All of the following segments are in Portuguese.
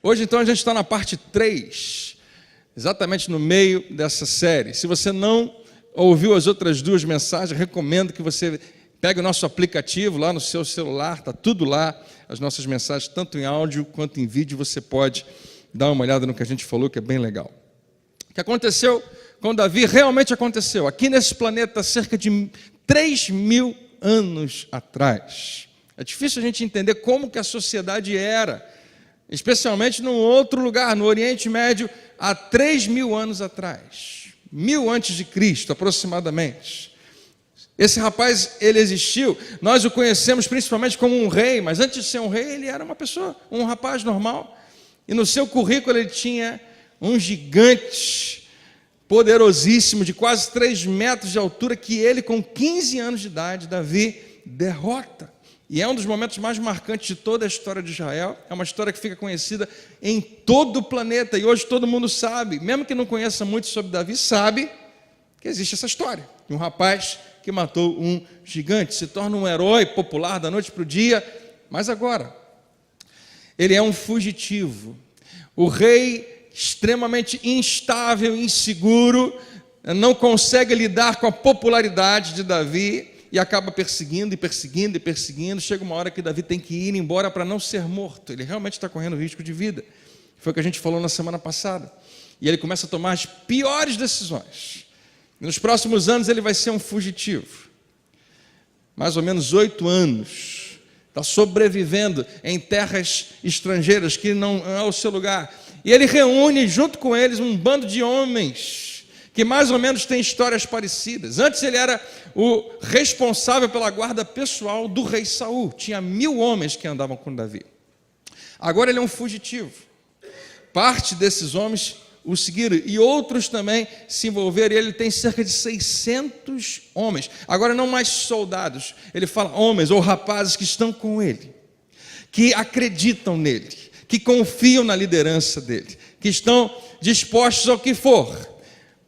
Hoje, então, a gente está na parte 3, exatamente no meio dessa série. Se você não ouviu as outras 2 mensagens, recomendo que você pegue o nosso aplicativo lá no seu celular, está tudo lá, as nossas mensagens, tanto em áudio quanto em vídeo, você pode dar uma olhada no que a gente falou, que é bem legal. O que aconteceu com Davi realmente aconteceu, aqui nesse planeta, cerca de 3.000 anos atrás. É difícil a gente entender como que a sociedade era, especialmente num outro lugar, no Oriente Médio, há 3.000 anos atrás, 1000 antes de Cristo, aproximadamente. Esse rapaz, ele existiu, nós o conhecemos principalmente como um rei, mas antes de ser um rei, ele era uma pessoa, um rapaz normal, e no seu currículo ele tinha um gigante poderosíssimo, de quase 3 metros de altura, que ele, com 15 anos de idade, Davi, derrota. E é um dos momentos mais marcantes de toda a história de Israel. É uma história que fica conhecida em todo o planeta. E hoje todo mundo sabe, mesmo que não conheça muito sobre Davi, sabe que existe essa história. De um rapaz que matou um gigante, se torna um herói popular da noite para o dia. Mas agora, ele é um fugitivo. O rei, extremamente instável, inseguro, não consegue lidar com a popularidade de Davi, e acaba perseguindo e perseguindo e perseguindo. Chega uma hora que Davi tem que ir embora para não ser morto. Ele realmente está correndo risco de vida. Foi o que a gente falou na semana passada. E ele começa a tomar as piores decisões. E nos próximos anos ele vai ser um fugitivo. Mais ou menos 8 anos. Está sobrevivendo em terras estrangeiras que não é o seu lugar. E ele reúne junto com eles um bando de homens que mais ou menos tem histórias parecidas. Antes ele era o responsável pela guarda pessoal do rei Saul. Tinha 1000 homens que andavam com Davi. Agora ele é um fugitivo. Parte desses homens o seguiram e outros também se envolveram. E ele tem cerca de 600 homens. Agora não mais soldados. Ele fala homens ou rapazes que estão com ele, que acreditam nele, que confiam na liderança dele, que estão dispostos ao que for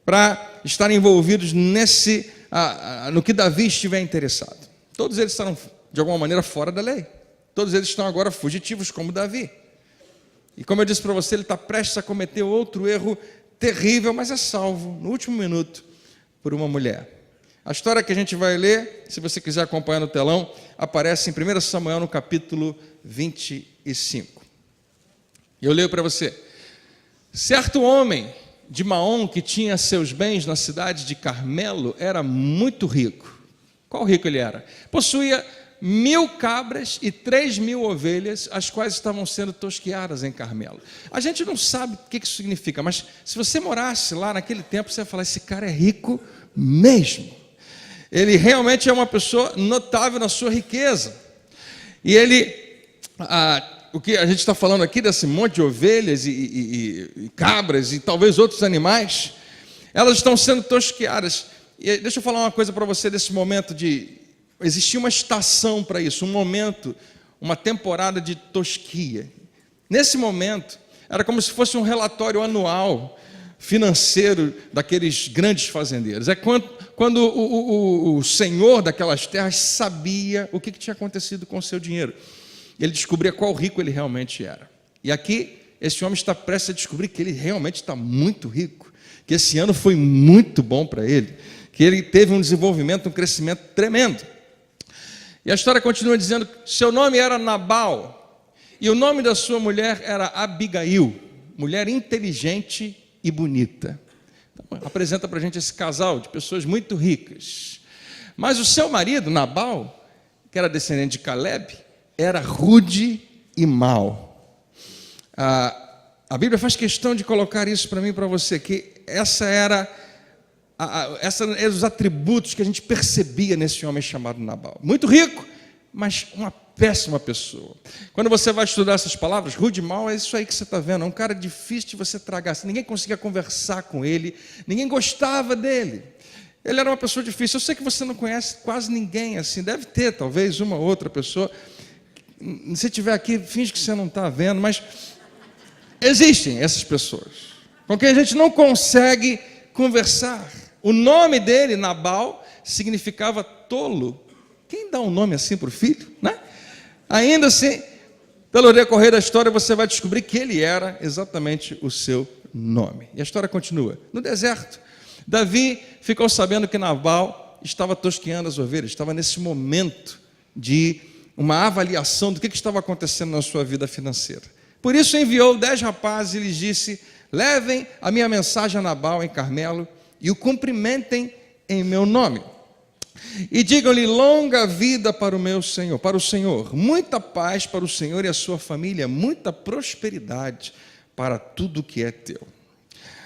para estar envolvidos no que Davi estiver interessado. Todos eles estarão, de alguma maneira, fora da lei. Todos eles estão agora fugitivos, como Davi. E como eu disse para você, ele está prestes a cometer outro erro terrível, mas é salvo, no último minuto, por uma mulher. A história que a gente vai ler, se você quiser acompanhar no telão, aparece em 1 Samuel, no capítulo 25. E eu leio para você. Certo homem de Maom, que tinha seus bens na cidade de Carmelo, era muito rico. Qual rico ele era? Possuía 1000 cabras e 3.000 ovelhas, as quais estavam sendo tosqueadas em Carmelo. A gente não sabe o que isso significa, mas se você morasse lá naquele tempo, você ia falar, esse cara é rico mesmo. Ele realmente é uma pessoa notável na sua riqueza. E ele... o que a gente está falando aqui desse monte de ovelhas e cabras e talvez outros animais, elas estão sendo tosqueadas. E deixa eu falar uma coisa para você desse momento de... Existia uma estação para isso, um momento, uma temporada de tosquia. Nesse momento, era como se fosse um relatório anual financeiro daqueles grandes fazendeiros. É quando o senhor daquelas terras sabia o que tinha acontecido com o seu dinheiro. Ele descobria qual rico ele realmente era. E aqui, esse homem está prestes a descobrir que ele realmente está muito rico, que esse ano foi muito bom para ele, que ele teve um desenvolvimento, um crescimento tremendo. E a história continua dizendo que seu nome era Nabal, e o nome da sua mulher era Abigail, mulher inteligente e bonita. Então, apresenta para a gente esse casal de pessoas muito ricas. Mas o seu marido, Nabal, que era descendente de Caleb, era rude e mau. A Bíblia faz questão de colocar isso para mim e para você, que esses eram os atributos que a gente percebia nesse homem chamado Nabal. Muito rico, mas uma péssima pessoa. Quando você vai estudar essas palavras, rude e mau, é isso aí que você está vendo. É um cara difícil de você tragar. Ninguém conseguia conversar com ele, ninguém gostava dele. Ele era uma pessoa difícil. Eu sei que você não conhece quase ninguém assim. Deve ter, talvez, uma outra pessoa. Se estiver aqui, finge que você não está vendo, mas existem essas pessoas com quem a gente não consegue conversar. O nome dele, Nabal, significava tolo. Quem dá um nome assim para o filho, né? Ainda assim, Pelo decorrer da história, você vai descobrir que ele era exatamente o seu nome. E a história continua. No deserto, Davi ficou sabendo que Nabal estava tosqueando as ovelhas, estava nesse momento de uma avaliação do que estava acontecendo na sua vida financeira. Por isso enviou 10 rapazes e lhes disse: levem a minha mensagem a Nabal em Carmelo e o cumprimentem em meu nome. E digam-lhe: longa vida para o Senhor, muita paz para o Senhor e a sua família, muita prosperidade para tudo que é teu.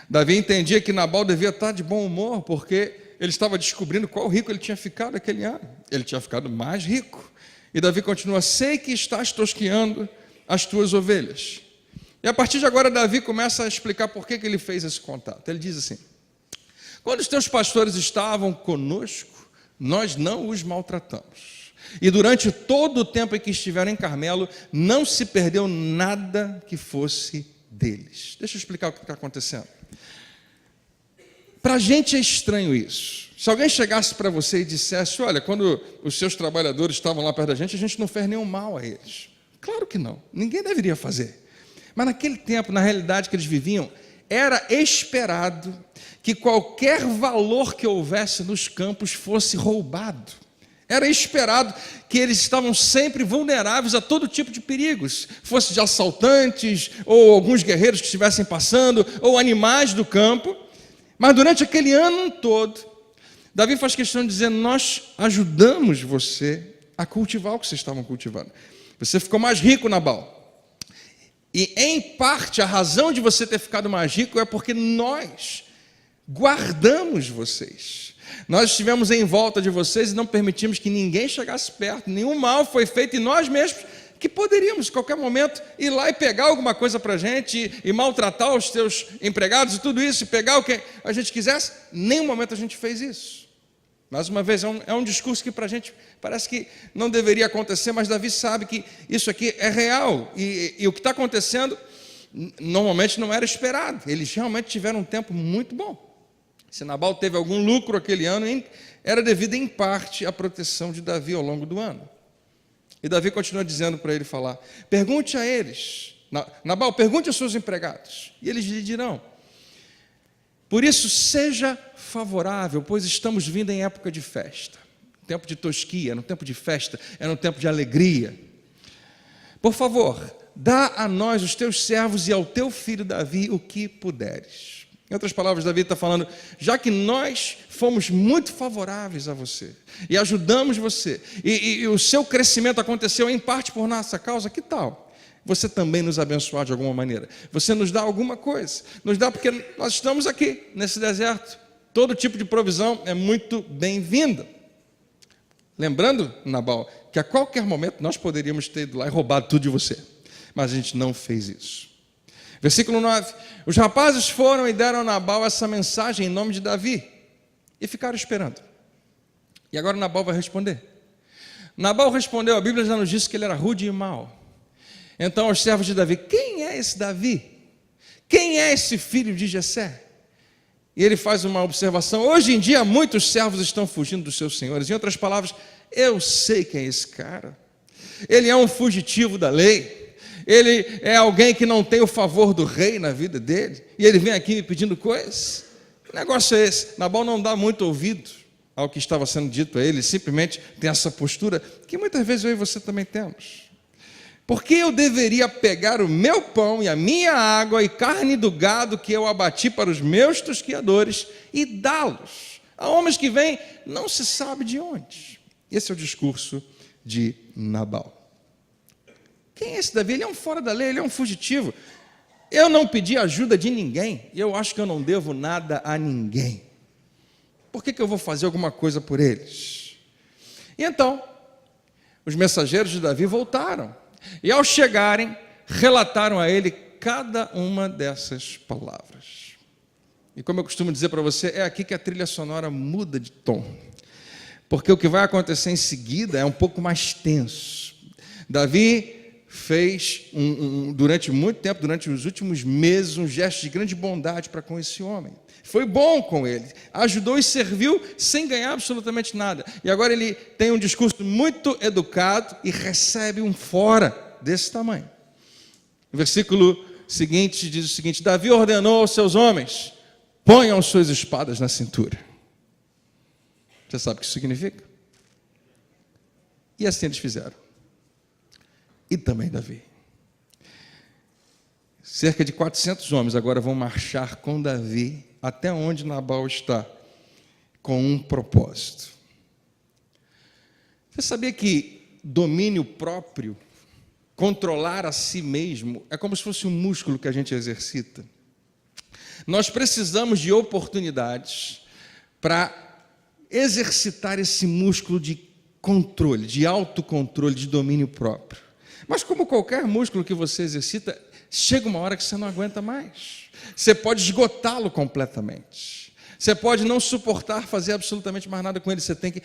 Davi entendia que Nabal devia estar de bom humor, porque ele estava descobrindo qual rico ele tinha ficado aquele ano. Ele tinha ficado mais rico. E Davi continua: sei que estás tosqueando as tuas ovelhas. E a partir de agora, Davi começa a explicar por que ele fez esse contato. Ele diz assim: quando os teus pastores estavam conosco, nós não os maltratamos. E durante todo o tempo em que estiveram em Carmelo, não se perdeu nada que fosse deles. Deixa eu explicar o que está acontecendo. Para a gente é estranho isso. Se alguém chegasse para você e dissesse: olha, quando os seus trabalhadores estavam lá perto da gente não fez nenhum mal a eles. Claro que não, ninguém deveria fazer. Mas naquele tempo, na realidade que eles viviam, era esperado que qualquer valor que houvesse nos campos fosse roubado. Era esperado que eles estavam sempre vulneráveis a todo tipo de perigos, fosse de assaltantes, ou alguns guerreiros que estivessem passando, ou animais do campo. Mas durante aquele ano todo, Davi faz questão de dizer: nós ajudamos você a cultivar o que vocês estavam cultivando. Você ficou mais rico, Nabal. E em parte a razão de você ter ficado mais rico é porque nós guardamos vocês. Nós estivemos em volta de vocês e não permitimos que ninguém chegasse perto. Nenhum mal foi feito, e nós mesmos que poderíamos, em qualquer momento, ir lá e pegar alguma coisa para a gente e maltratar os teus empregados e tudo isso, e pegar o que a gente quisesse. Nenhum momento a gente fez isso. Mais uma vez, é um discurso que para a gente parece que não deveria acontecer, mas Davi sabe que isso aqui é real. E o que está acontecendo, normalmente não era esperado. Eles realmente tiveram um tempo muito bom. Se Nabal teve algum lucro aquele ano, era devido em parte à proteção de Davi ao longo do ano. E Davi continua dizendo para ele falar: pergunte a eles, Nabal, pergunte aos seus empregados, e eles lhe dirão. Por isso, seja favorável, pois estamos vindo em época de festa. Tempo de tosquia, no tempo de festa, é no tempo de alegria. Por favor, dá a nós, os teus servos, e ao teu filho Davi o que puderes. Em outras palavras, Davi está falando: já que nós fomos muito favoráveis a você, e ajudamos você, e o seu crescimento aconteceu em parte por nossa causa, que tal você também nos abençoar de alguma maneira? Você nos dá alguma coisa, nos dá, porque nós estamos aqui, nesse deserto. Todo tipo de provisão é muito bem-vinda. Lembrando, Nabal, que a qualquer momento nós poderíamos ter ido lá e roubado tudo de você, mas a gente não fez isso. Versículo 9: os rapazes foram e deram a Nabal essa mensagem em nome de Davi, e ficaram esperando. E agora Nabal vai responder. Nabal respondeu, a Bíblia já nos disse que ele era rude e mau. Então os servos de Davi: quem é esse Davi? Quem é esse filho de Jessé? E ele faz uma observação: hoje em dia muitos servos estão fugindo dos seus senhores. Em outras palavras, eu sei quem é esse cara. Ele é um fugitivo da lei. Ele é alguém que não tem o favor do rei na vida dele, e ele vem aqui me pedindo coisas. Que negócio é esse? Nabal não dá muito ouvido ao que estava sendo dito a ele, simplesmente tem essa postura que muitas vezes eu e você também temos. Por que eu deveria pegar o meu pão e a minha água e carne do gado que eu abati para os meus tosquiadores e dá-los a homens que vêm não se sabe de onde? Esse é o discurso de Nabal. Quem é esse Davi? Ele é um fora da lei, ele é um fugitivo. Eu não pedi ajuda de ninguém, e eu acho que eu não devo nada a ninguém. Por que eu vou fazer alguma coisa por eles? E então, os mensageiros de Davi voltaram, e ao chegarem, relataram a ele cada uma dessas palavras. E como eu costumo dizer para você, é aqui que a trilha sonora muda de tom, porque o que vai acontecer em seguida é um pouco mais tenso. Davi fez, durante muito tempo, durante os últimos meses, um gesto de grande bondade para com esse homem. Foi bom com ele, ajudou e serviu sem ganhar absolutamente nada. E agora ele tem um discurso muito educado e recebe um fora desse tamanho. O versículo seguinte diz o seguinte: Davi ordenou aos seus homens: ponham suas espadas na cintura. Você sabe o que isso significa? E assim eles fizeram. E também Davi. Cerca de 400 homens agora vão marchar com Davi até onde Nabal está, com um propósito. Você sabia que domínio próprio, controlar a si mesmo, é como se fosse um músculo que a gente exercita? Nós precisamos de oportunidades para exercitar esse músculo de controle, de autocontrole, de domínio próprio. Mas como qualquer músculo que você exercita, chega uma hora que você não aguenta mais. Você pode esgotá-lo completamente. Você pode não suportar fazer absolutamente mais nada com ele. Você tem que.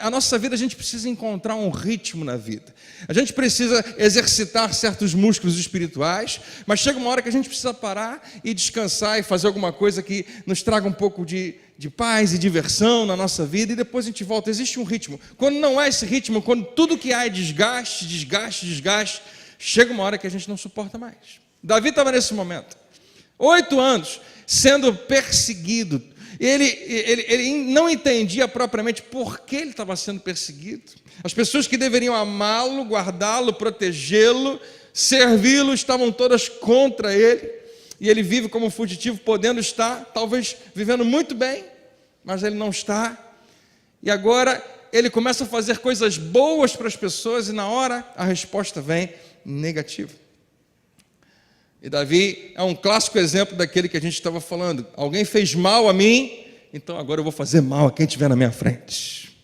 A nossa vida, a gente precisa encontrar um ritmo na vida. A gente precisa exercitar certos músculos espirituais, mas chega uma hora que a gente precisa parar e descansar e fazer alguma coisa que nos traga um pouco de paz e diversão na nossa vida, e depois a gente volta. Existe um ritmo. Quando não há esse ritmo, quando tudo que há é desgaste, chega uma hora que a gente não suporta mais. Davi estava nesse momento, 8 anos, sendo perseguido. Ele não entendia propriamente por que ele estava sendo perseguido. As pessoas que deveriam amá-lo, guardá-lo, protegê-lo, servi-lo, estavam todas contra ele. E ele vive como fugitivo, podendo estar, talvez vivendo muito bem, mas ele não está. E agora ele começa a fazer coisas boas para as pessoas, e na hora a resposta vem negativa. E Davi é um clássico exemplo daquele que a gente estava falando. Alguém fez mal a mim, então agora eu vou fazer mal a quem estiver na minha frente.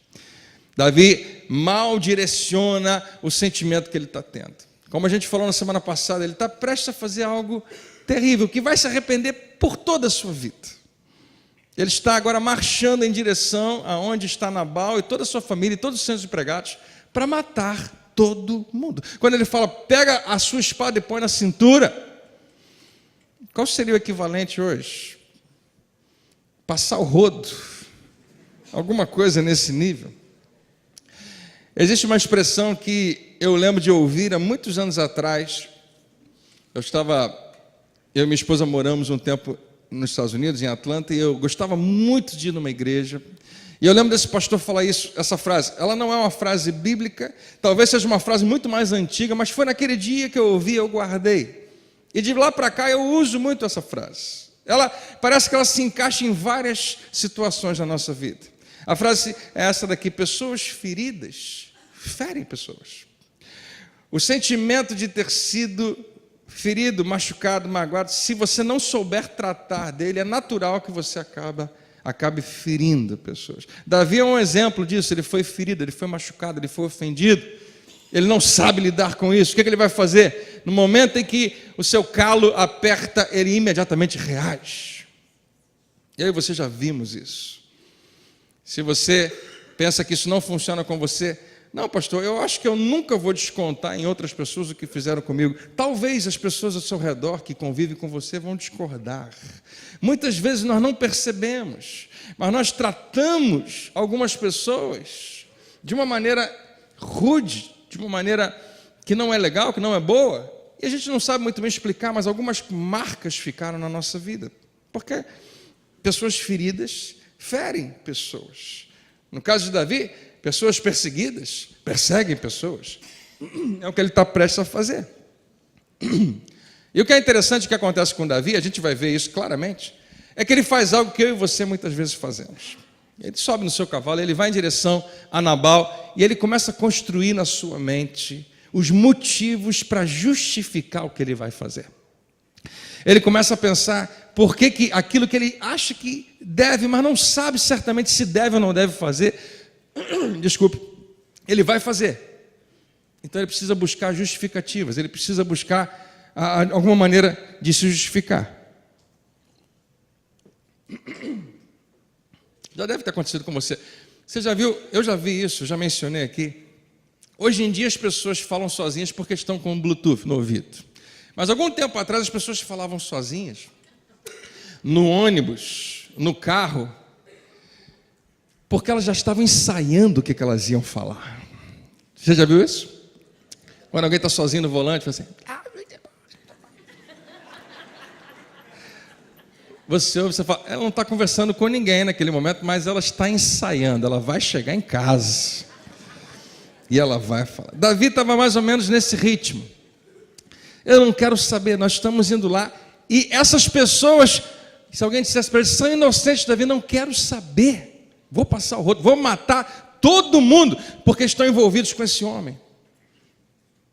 Davi mal direciona o sentimento que ele está tendo. Como a gente falou na semana passada, ele está prestes a fazer algo terrível, que vai se arrepender por toda a sua vida. Ele está agora marchando em direção aonde está Nabal e toda a sua família e todos os seus empregados para matar todo mundo. Quando ele fala, pega a sua espada e põe na cintura, qual seria o equivalente hoje? Passar o rodo, alguma coisa nesse nível. Existe uma expressão que eu lembro de ouvir há muitos anos atrás. Eu e minha esposa moramos um tempo nos Estados Unidos, em Atlanta, e eu gostava muito de ir numa igreja. E eu lembro desse pastor falar essa frase. Ela não é uma frase bíblica, talvez seja uma frase muito mais antiga, mas foi naquele dia que eu ouvi, eu guardei. E de lá para cá eu uso muito essa frase. Parece que ela se encaixa em várias situações da nossa vida. A frase é essa daqui: pessoas feridas ferem pessoas. O sentimento de ter sido ferido, machucado, magoado, se você não souber tratar dele, é natural que você acabe ferindo pessoas. Davi é um exemplo disso. Ele foi ferido, ele foi machucado, ele foi ofendido. Ele não sabe lidar com isso. O que ele vai fazer? No momento em que o seu calo aperta, ele imediatamente reage. E aí você já vimos isso. Se você pensa que isso não funciona com você, não, pastor, eu acho que eu nunca vou descontar em outras pessoas o que fizeram comigo. Talvez as pessoas ao seu redor que convivem com você vão discordar. Muitas vezes nós não percebemos, mas nós tratamos algumas pessoas de uma maneira rude, de uma maneira que não é legal, que não é boa, e a gente não sabe muito bem explicar, mas algumas marcas ficaram na nossa vida, porque pessoas feridas ferem pessoas. No caso de Davi, pessoas perseguidas perseguem pessoas. É o que ele está prestes a fazer. E o que é interessante que acontece com Davi, a gente vai ver isso claramente, é que ele faz algo que eu e você muitas vezes fazemos. Ele sobe no seu cavalo, ele vai em direção a Nabal e ele começa a construir na sua mente os motivos para justificar o que ele vai fazer. Ele começa a pensar por que aquilo que ele acha que deve, mas não sabe certamente se deve ou não deve fazer, ele vai fazer. Então ele precisa buscar justificativas, ele precisa buscar alguma maneira de se justificar. Já deve ter acontecido com você. Você já viu? Eu já vi isso, já mencionei aqui. Hoje em dia as pessoas falam sozinhas porque estão com um Bluetooth no ouvido. Mas algum tempo atrás as pessoas falavam sozinhas, no ônibus, no carro, porque elas já estavam ensaiando o que elas iam falar. Você já viu isso? Quando alguém está sozinho no volante, fala assim... Você ouve, você fala, ela não está conversando com ninguém naquele momento, mas ela está ensaiando, ela vai chegar em casa. E ela vai falar. Davi estava mais ou menos nesse ritmo. Eu não quero saber, nós estamos indo lá, e essas pessoas, se alguém dissesse para eles, são inocentes, Davi, não quero saber. Vou passar o rodo, vou matar todo mundo, porque estão envolvidos com esse homem.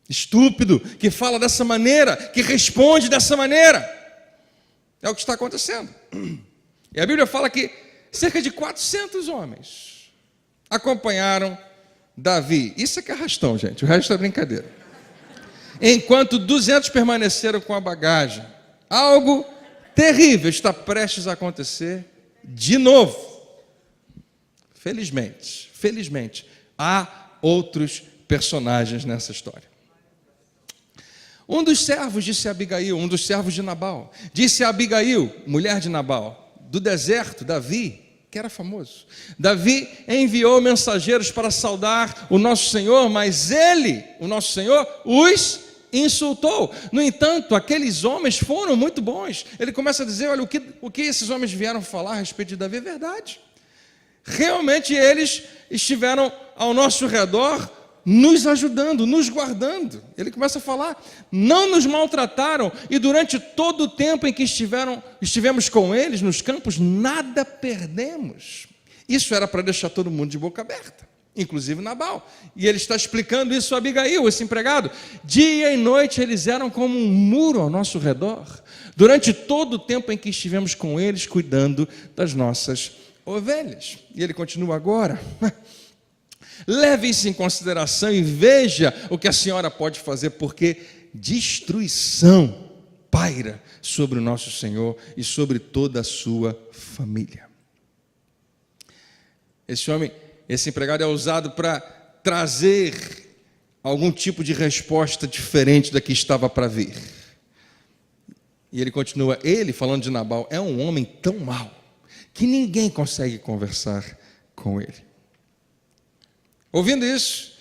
Estúpido, que fala dessa maneira, que responde dessa maneira. É o que está acontecendo. E a Bíblia fala que cerca de 400 homens acompanharam Davi. Isso é que é arrastão, gente. O resto é brincadeira. Enquanto 200 permaneceram com a bagagem. Algo terrível está prestes a acontecer de novo. Felizmente, há outros personagens nessa história. Um dos servos disse a Abigail, um dos servos de Nabal, disse a Abigail, mulher de Nabal, do deserto, Davi, que era famoso. Davi enviou mensageiros para saudar o nosso Senhor, mas ele, o nosso Senhor, os insultou. No entanto, aqueles homens foram muito bons. Ele começa a dizer, olha, o que esses homens vieram falar a respeito de Davi é verdade. Realmente eles estiveram ao nosso redor, nos ajudando, nos guardando. Ele começa a falar, não nos maltrataram, e durante todo o tempo em que estivemos com eles nos campos, nada perdemos. Isso era para deixar todo mundo de boca aberta, inclusive Nabal. E ele está explicando isso a Abigail, esse empregado. Dia e noite eles eram como um muro ao nosso redor, durante todo o tempo em que estivemos com eles, cuidando das nossas ovelhas. E ele continua agora... Leve isso em consideração e veja o que a senhora pode fazer, porque destruição paira sobre o nosso Senhor e sobre toda a sua família. Esse homem, esse empregado é usado para trazer algum tipo de resposta diferente da que estava para vir. E ele continua, ele falando de Nabal, é um homem tão mau que ninguém consegue conversar com ele. Ouvindo isso,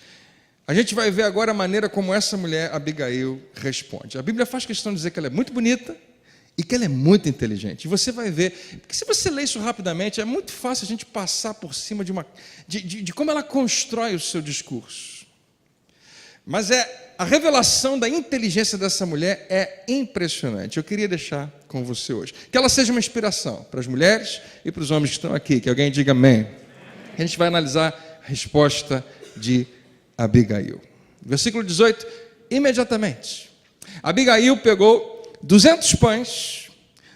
a gente vai ver agora a maneira como essa mulher, Abigail, responde. A Bíblia faz questão de dizer que ela é muito bonita e que ela é muito inteligente. E você vai ver, porque se você ler isso rapidamente, é muito fácil a gente passar por cima de como ela constrói o seu discurso. Mas a revelação da inteligência dessa mulher é impressionante. Eu queria deixar com você hoje. Que ela seja uma inspiração para as mulheres e para os homens que estão aqui. Que alguém diga amém. A gente vai analisar resposta de Abigail. Versículo 18, imediatamente. Abigail pegou 200 pães,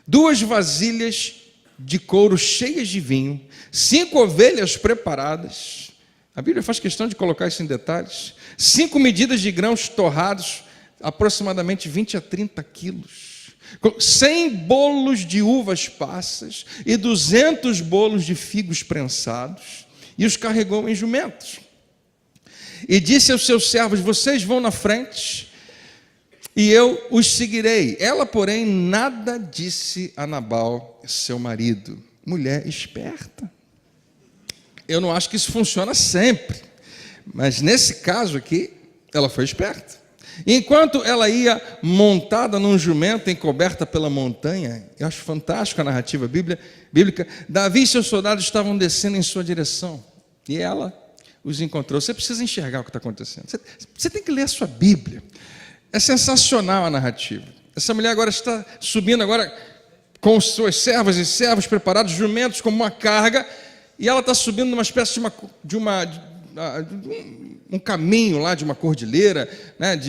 2 vasilhas de couro cheias de vinho, 5 ovelhas preparadas. A Bíblia faz questão de colocar isso em detalhes. 5 medidas de grãos torrados, aproximadamente 20 a 30 quilos. 100 bolos de uvas passas e 200 bolos de figos prensados. E os carregou em jumentos. E disse aos seus servos, vocês vão na frente, e eu os seguirei. Ela, porém, nada disse a Nabal, seu marido. Mulher esperta. Eu não acho que isso funciona sempre, mas nesse caso aqui, ela foi esperta. E enquanto ela ia montada num jumento encoberta pela montanha, eu acho fantástica a narrativa bíblica, Davi e seus soldados estavam descendo em sua direção. E ela os encontrou. Você precisa enxergar o que está acontecendo. Você tem que ler a sua Bíblia. É sensacional a narrativa. Essa mulher agora está subindo agora com suas servas e servos preparados, jumentos como uma carga, e ela está subindo numa espécie de um caminho lá, de uma cordilheira, né,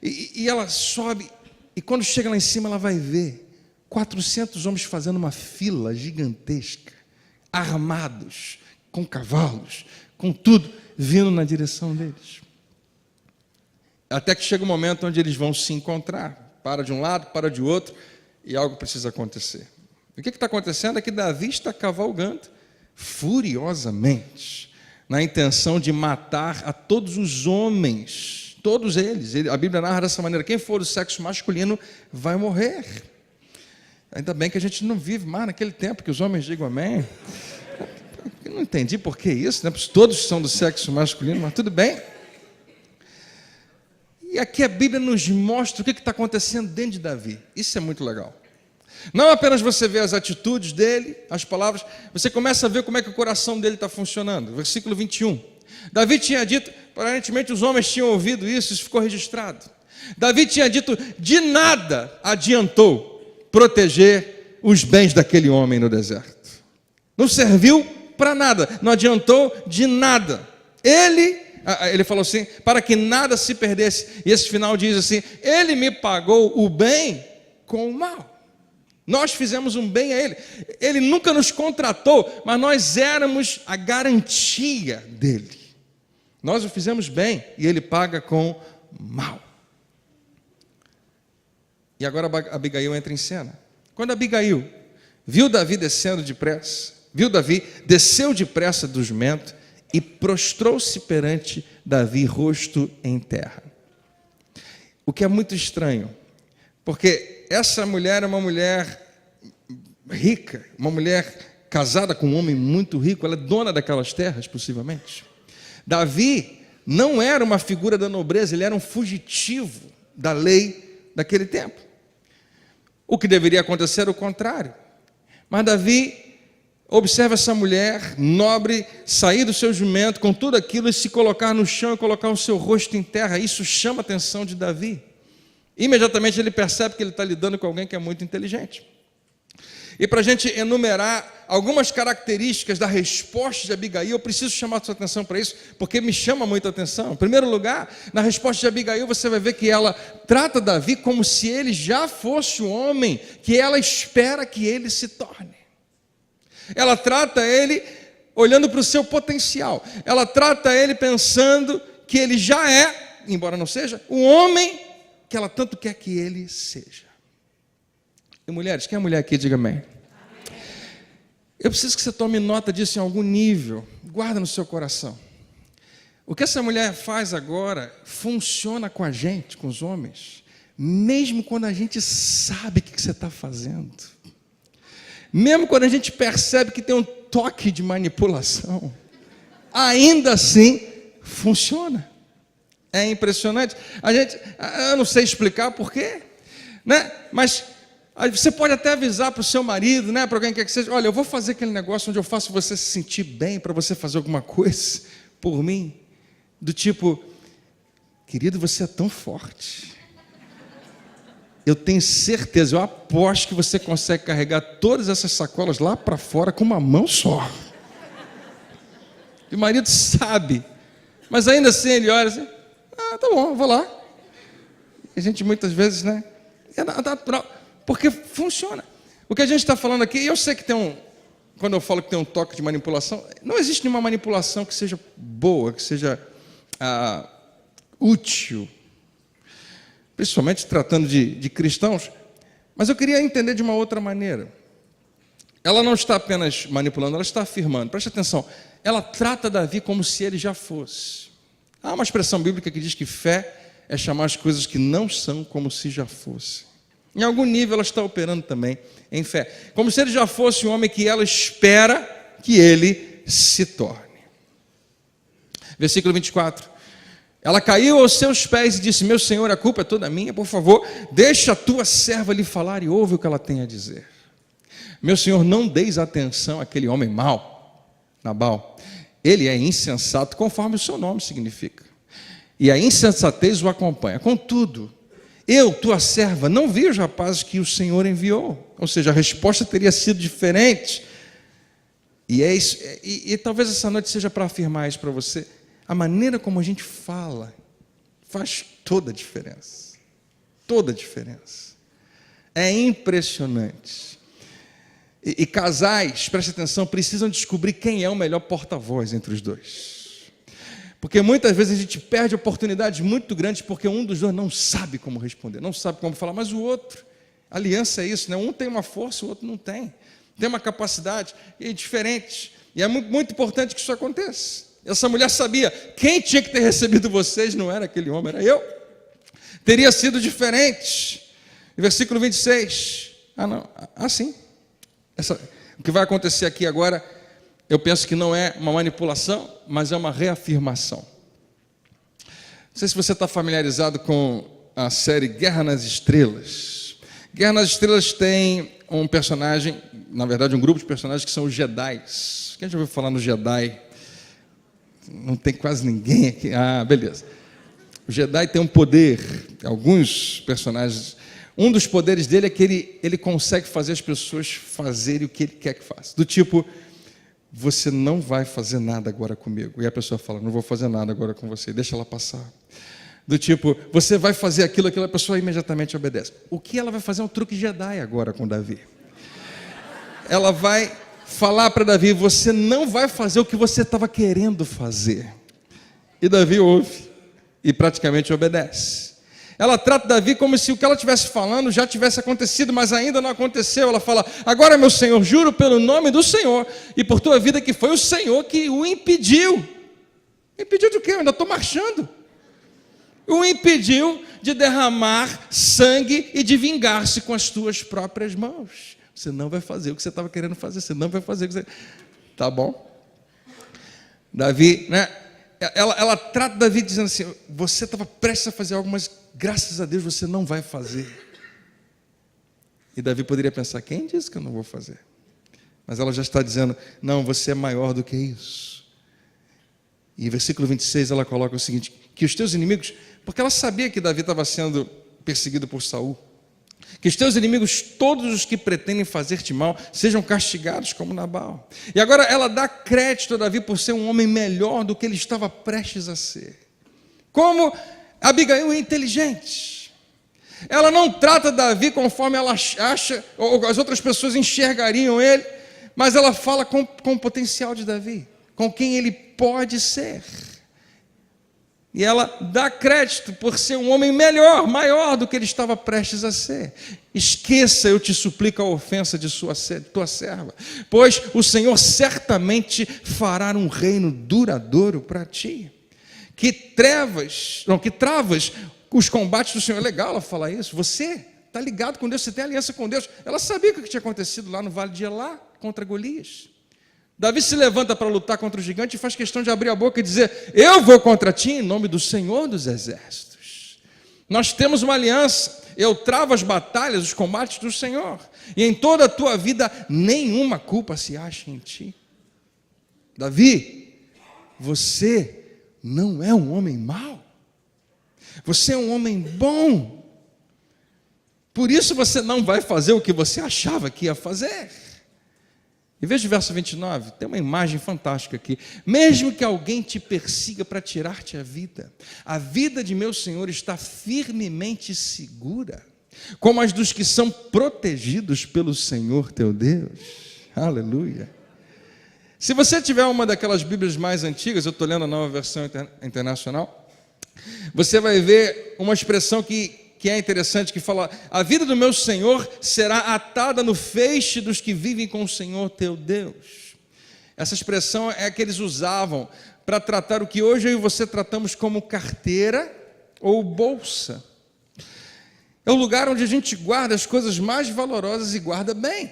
e ela sobe, e quando chega lá em cima ela vai ver 400 homens fazendo uma fila gigantesca, armados, com cavalos, com tudo, vindo na direção deles. Até que chega um momento onde eles vão se encontrar. Para de um lado, para de outro, e algo precisa acontecer. E o que está acontecendo é que Davi está cavalgando furiosamente, na intenção de matar a todos os homens, todos eles. A Bíblia narra dessa maneira, quem for do sexo masculino vai morrer. Ainda bem que a gente não vive mais naquele tempo que os homens digam amém. Eu não entendi por que isso, né? Todos são do sexo masculino, mas tudo bem. E E aqui a Bíblia nos mostra o que está acontecendo dentro de Davi. Isso é muito legal. Não apenas você vê as atitudes dele, as palavras, você começa a ver como é que o coração dele está funcionando. Versículo 21. Davi tinha dito, aparentemente os homens tinham ouvido isso ficou registrado. Davi tinha dito, de nada adiantou proteger os bens daquele homem no deserto. Não serviu para nada, não adiantou de nada. Ele falou assim, para que nada se perdesse. E esse final diz assim, ele me pagou o bem com o mal. Nós fizemos um bem a ele. Ele nunca nos contratou, mas nós éramos a garantia dele. Nós o fizemos bem e ele paga com mal. E agora Abigail entra em cena. Quando Abigail viu Davi descendo depressa, desceu depressa do jumento e prostrou-se perante Davi, rosto em terra. O que é muito estranho, porque essa mulher é uma mulher rica, uma mulher casada com um homem muito rico, ela é dona daquelas terras, possivelmente. Davi não era uma figura da nobreza, ele era um fugitivo da lei daquele tempo. O que deveria acontecer era o contrário. Mas Davi observa essa mulher nobre sair do seu jumento com tudo aquilo e se colocar no chão e colocar o seu rosto em terra. Isso chama a atenção de Davi. Imediatamente ele percebe que ele está lidando com alguém que é muito inteligente. E para a gente enumerar algumas características da resposta de Abigail, eu preciso chamar a sua atenção para isso, porque me chama muita atenção. Em primeiro lugar, na resposta de Abigail, você vai ver que ela trata Davi como se ele já fosse o homem que ela espera que ele se torne. Ela trata ele olhando para o seu potencial. Ela trata ele pensando que ele já é, embora não seja, o homem que ela tanto quer que ele seja. E mulheres, quem é mulher aqui, diga amém. Eu preciso que você tome nota disso em algum nível. Guarda no seu coração. O que essa mulher faz agora funciona com a gente, com os homens, mesmo quando a gente sabe o que você está fazendo. Mesmo quando a gente percebe que tem um toque de manipulação, ainda assim funciona. É impressionante. Eu não sei explicar porquê, né? Mas você pode até avisar para o seu marido, né? Para alguém que quer que seja, olha, eu vou fazer aquele negócio onde eu faço você se sentir bem para você fazer alguma coisa por mim, do tipo, querido, você é tão forte. Eu tenho certeza, eu aposto que você consegue carregar todas essas sacolas lá para fora com uma mão só. E o marido sabe, mas ainda assim ele olha assim, tá bom, eu vou lá. E a gente muitas vezes, né? É natural, porque funciona. O que a gente está falando aqui, eu sei que quando eu falo que tem um toque de manipulação, não existe nenhuma manipulação que seja boa, que seja útil. Principalmente tratando de cristãos, mas eu queria entender de uma outra maneira. Ela não está apenas manipulando, ela está afirmando. Preste atenção, ela trata Davi como se ele já fosse. Há uma expressão bíblica que diz que fé é chamar as coisas que não são como se já fossem. Em algum nível ela está operando também em fé, como se ele já fosse um homem que ela espera que ele se torne. Versículo 24. Ela caiu aos seus pés e disse, meu senhor, a culpa é toda minha, por favor, deixa a tua serva lhe falar e ouve o que ela tem a dizer. Meu senhor, não deis atenção àquele homem mau, Nabal. Ele é insensato, conforme o seu nome significa. E a insensatez o acompanha. Contudo, eu, tua serva, não vi os rapazes que o Senhor enviou. Ou seja, a resposta teria sido diferente. E é isso, e talvez essa noite seja para afirmar isso para você. A maneira como a gente fala faz toda a diferença. Toda a diferença. É impressionante. E casais, preste atenção, precisam descobrir quem é o melhor porta-voz entre os dois. Porque muitas vezes a gente perde oportunidades muito grandes porque um dos dois não sabe como responder, não sabe como falar, mas o outro, aliança é isso, né? Um tem uma força, o outro não tem. Tem uma capacidade e é diferente. E é muito importante que isso aconteça. Essa mulher sabia, quem tinha que ter recebido vocês não era aquele homem, era eu. Teria sido diferente. Versículo 26. Sim. O que vai acontecer aqui agora, eu penso que não é uma manipulação, mas é uma reafirmação. Não sei se você está familiarizado com a série Guerra nas Estrelas. Guerra nas Estrelas tem um personagem, na verdade um grupo de personagens que são os Jedis. Quem já ouviu falar no Jedi? Não tem quase ninguém aqui. Ah, beleza. O Jedi tem um poder, alguns personagens, um dos poderes dele é que ele consegue fazer as pessoas fazerem o que ele quer que faça. Do tipo, você não vai fazer nada agora comigo. E a pessoa fala, não vou fazer nada agora com você, deixa ela passar. Do tipo, você vai fazer aquilo, a pessoa imediatamente obedece. O que ela vai fazer é um truque Jedi agora com Davi. Ela vai falar para Davi, você não vai fazer o que você estava querendo fazer. E Davi ouve e praticamente obedece. Ela trata Davi como se o que ela estivesse falando já tivesse acontecido, mas ainda não aconteceu. Ela fala, agora meu Senhor, juro pelo nome do Senhor e por tua vida que foi o Senhor que o impediu. Impediu de quê? Eu ainda estou marchando. O impediu de derramar sangue e de vingar-se com as tuas próprias mãos. Você não vai fazer o que você estava querendo fazer, você não vai fazer o que você... Tá bom? Davi, né? Ela trata Davi dizendo assim, você estava prestes a fazer algo, mas graças a Deus você não vai fazer. E Davi poderia pensar, quem disse que eu não vou fazer? Mas ela já está dizendo, não, você é maior do que isso. E versículo 26 ela coloca o seguinte, que os teus inimigos, porque ela sabia que Davi estava sendo perseguido por Saul, que os teus inimigos, todos os que pretendem fazer-te mal, sejam castigados como Nabal. E agora ela dá crédito a Davi por ser um homem melhor do que ele estava prestes a ser. Como Abigail é inteligente. Ela não trata Davi conforme ela acha, ou as outras pessoas enxergariam ele, mas ela fala com o potencial de Davi, com quem ele pode ser. E ela dá crédito por ser um homem melhor, maior do que ele estava prestes a ser. Esqueça, eu te suplico, a ofensa de tua serva, pois o Senhor certamente fará um reino duradouro para ti. Que travas os combates do Senhor. É legal ela falar isso. Você está ligado com Deus, você tem aliança com Deus. Ela sabia o que tinha acontecido lá no Vale de Elá, contra Golias. Davi se levanta para lutar contra o gigante e faz questão de abrir a boca e dizer, eu vou contra ti em nome do Senhor dos Exércitos. Nós temos uma aliança, eu travo as batalhas, os combates do Senhor, e em toda a tua vida nenhuma culpa se acha em ti. Davi, você não é um homem mau, você é um homem bom, por isso você não vai fazer o que você achava que ia fazer. E veja o verso 29, tem uma imagem fantástica aqui. Mesmo que alguém te persiga para tirar-te a vida de meu Senhor está firmemente segura, como as dos que são protegidos pelo Senhor teu Deus. Aleluia. Se você tiver uma daquelas Bíblias mais antigas, eu estou lendo a Nova Versão Internacional, você vai ver uma expressão que é interessante, que fala, a vida do meu Senhor será atada no feixe dos que vivem com o Senhor teu Deus. Essa expressão é a que eles usavam para tratar o que hoje eu e você tratamos como carteira ou bolsa. É o lugar onde a gente guarda as coisas mais valorosas e guarda bem.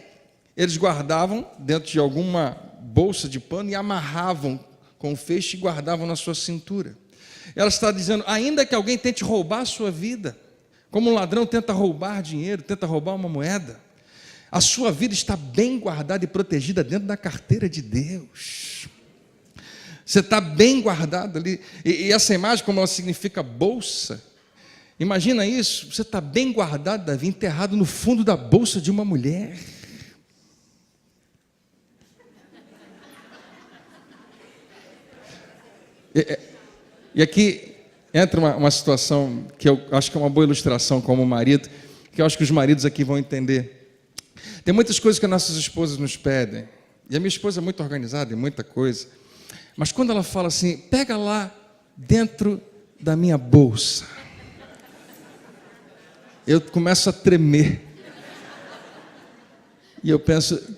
Eles guardavam dentro de alguma bolsa de pano e amarravam com o feixe e guardavam na sua cintura. Ela está dizendo, ainda que alguém tente roubar a sua vida, como um ladrão tenta roubar dinheiro, tenta roubar uma moeda, a sua vida está bem guardada e protegida dentro da carteira de Deus. Você está bem guardado ali. E essa imagem, como ela significa bolsa, imagina isso, você está bem guardado, Davi, enterrado no fundo da bolsa de uma mulher. E aqui entra uma situação que eu acho que é uma boa ilustração como marido, que eu acho que os maridos aqui vão entender. Tem muitas coisas que as nossas esposas nos pedem, e a minha esposa é muito organizada em muita coisa, mas quando ela fala assim, pega lá dentro da minha bolsa, eu começo a tremer, e eu penso,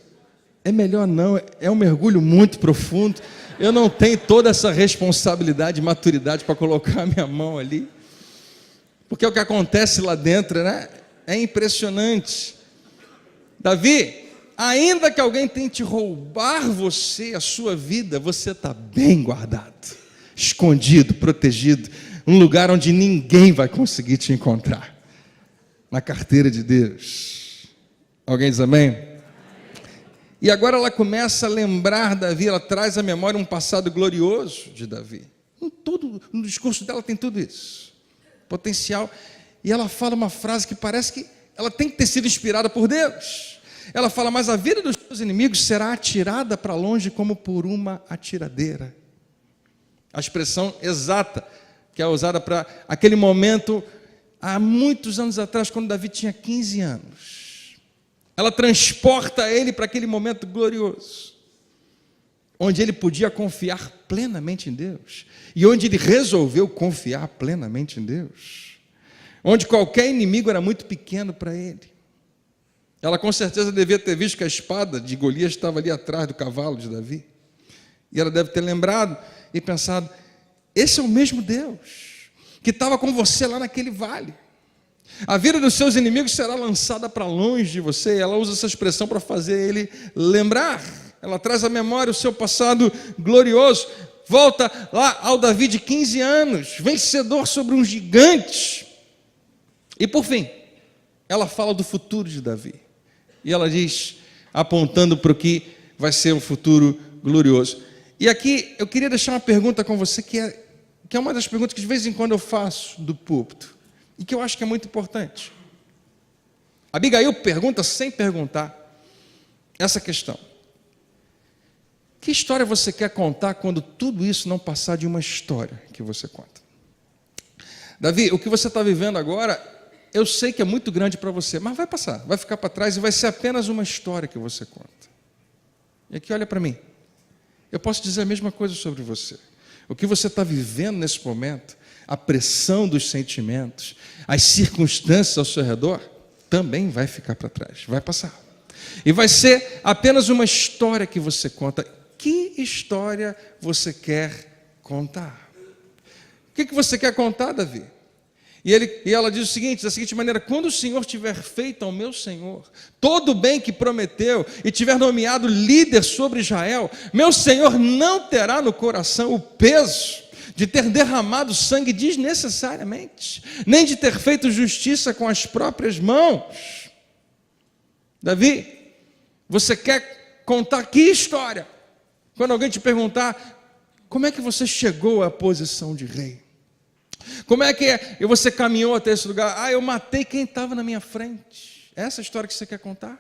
é melhor não, é um mergulho muito profundo, eu não tenho toda essa responsabilidade e maturidade para colocar a minha mão ali. Porque o que acontece lá dentro, né, é impressionante. Davi, ainda que alguém tente roubar você, a sua vida, você está bem guardado, escondido, protegido. um lugar onde ninguém vai conseguir te encontrar. Na carteira de Deus. Alguém diz amém? E agora ela começa a lembrar Davi, ela traz à memória um passado glorioso de Davi. No discurso dela tem tudo isso. Potencial. E ela fala uma frase que parece que ela tem que ter sido inspirada por Deus. Ela fala, mas a vida dos seus inimigos será atirada para longe como por uma atiradeira. A expressão exata que é usada para aquele momento, há muitos anos atrás, quando Davi tinha 15 anos. Ela transporta ele para aquele momento glorioso, onde ele podia confiar plenamente em Deus, e onde ele resolveu confiar plenamente em Deus, onde qualquer inimigo era muito pequeno para ele. Ela com certeza devia ter visto que a espada de Golias estava ali atrás do cavalo de Davi, e ela deve ter lembrado e pensado, esse é o mesmo Deus que estava com você lá naquele vale. A vida dos seus inimigos será lançada para longe de você. Ela usa essa expressão para fazer ele lembrar. Ela traz à memória o seu passado glorioso. Volta lá ao Davi de 15 anos, vencedor sobre um gigante. E por fim, ela fala do futuro de Davi. E ela diz, apontando para o que vai ser um futuro glorioso. E aqui eu queria deixar uma pergunta com você, que é uma das perguntas que de vez em quando eu faço do púlpito. E que eu acho que é muito importante. Abigail pergunta, sem perguntar, essa questão. Que história você quer contar quando tudo isso não passar de uma história que você conta? Davi, o que você está vivendo agora, eu sei que é muito grande para você, mas vai passar, vai ficar para trás e vai ser apenas uma história que você conta. E aqui olha para mim. Eu posso dizer a mesma coisa sobre você. O que você está vivendo nesse momento, a pressão dos sentimentos, as circunstâncias ao seu redor, também vai ficar para trás, vai passar. E vai ser apenas uma história que você conta. Que história você quer contar? O que você quer contar, Davi? E ela diz o seguinte, da seguinte maneira, quando o Senhor tiver feito ao meu Senhor todo o bem que prometeu e tiver nomeado líder sobre Israel, meu Senhor não terá no coração o peso de ter derramado sangue desnecessariamente, nem de ter feito justiça com as próprias mãos. Davi, você quer contar que história? Quando alguém te perguntar, como é que você chegou à posição de rei? Como é que é? E você caminhou até esse lugar? Eu matei quem estava na minha frente. Essa é a história que você quer contar?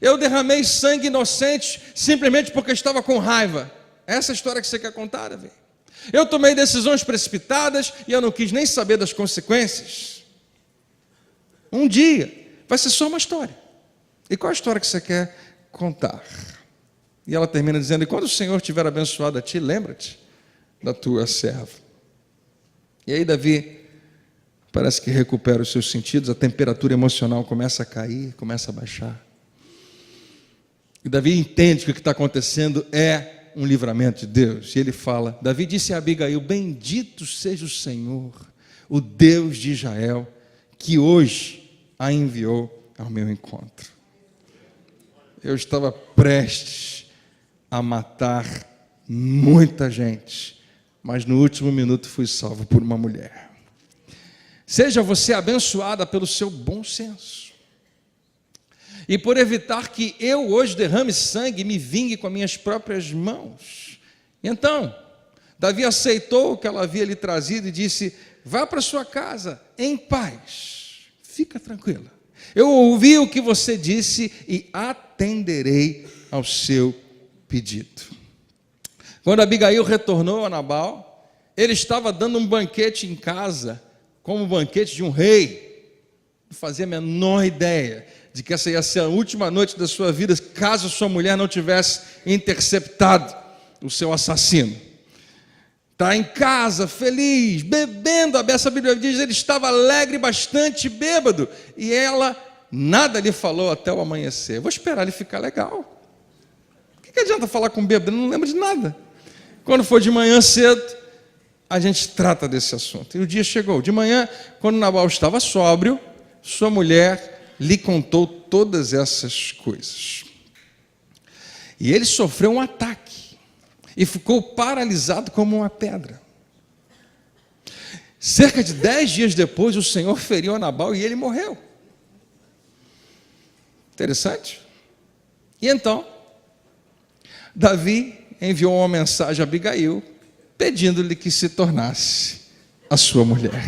Eu derramei sangue inocente simplesmente porque estava com raiva. Essa é a história que você quer contar, Davi? Eu tomei decisões precipitadas e eu não quis nem saber das consequências. Um dia vai ser só uma história. E qual a história que você quer contar? E ela termina dizendo, e quando o Senhor tiver abençoado a ti, lembra-te da tua serva. E aí Davi parece que recupera os seus sentidos, a temperatura emocional começa a cair, começa a baixar. E Davi entende que o que está acontecendo é um livramento de Deus. E ele fala, Davi disse a Abigail, bendito seja o Senhor, o Deus de Israel, que hoje a enviou ao meu encontro. Eu estava prestes a matar muita gente, mas no último minuto fui salvo por uma mulher. Seja você abençoada pelo seu bom senso, e por evitar que eu hoje derrame sangue e me vingue com as minhas próprias mãos. Então, Davi aceitou o que ela havia lhe trazido e disse, vá para sua casa em paz, fica tranquila. Eu ouvi o que você disse e atenderei ao seu pedido. Quando Abigail retornou a Nabal, ele estava dando um banquete em casa, como o banquete de um rei. Não fazia a menor ideia de que essa ia ser a última noite da sua vida, caso sua mulher não tivesse interceptado o seu assassino. Está em casa, feliz, bebendo, essa Bíblia diz, ele estava alegre, bastante bêbado, e ela nada lhe falou até o amanhecer. Vou esperar ele ficar legal. O que adianta falar com bêbado? Ele não lembra de nada. Quando for de manhã cedo, a gente trata desse assunto. E o dia chegou. De manhã, quando Nabal estava sóbrio, sua mulher lhe contou todas essas coisas. E ele sofreu um ataque e ficou paralisado como uma pedra. Cerca de 10 dias depois, o Senhor feriu a Nabal e ele morreu. Interessante. E então, Davi enviou uma mensagem a Abigail, pedindo-lhe que se tornasse a sua mulher.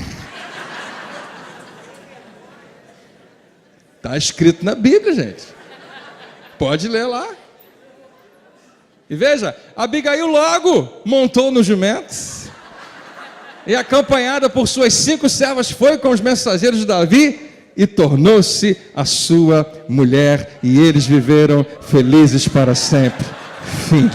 Está escrito na Bíblia, gente. Pode ler lá. E veja, Abigail logo montou no jumento e, acompanhada por suas 5 servas, foi com os mensageiros de Davi e tornou-se a sua mulher, e eles viveram felizes para sempre. Fim.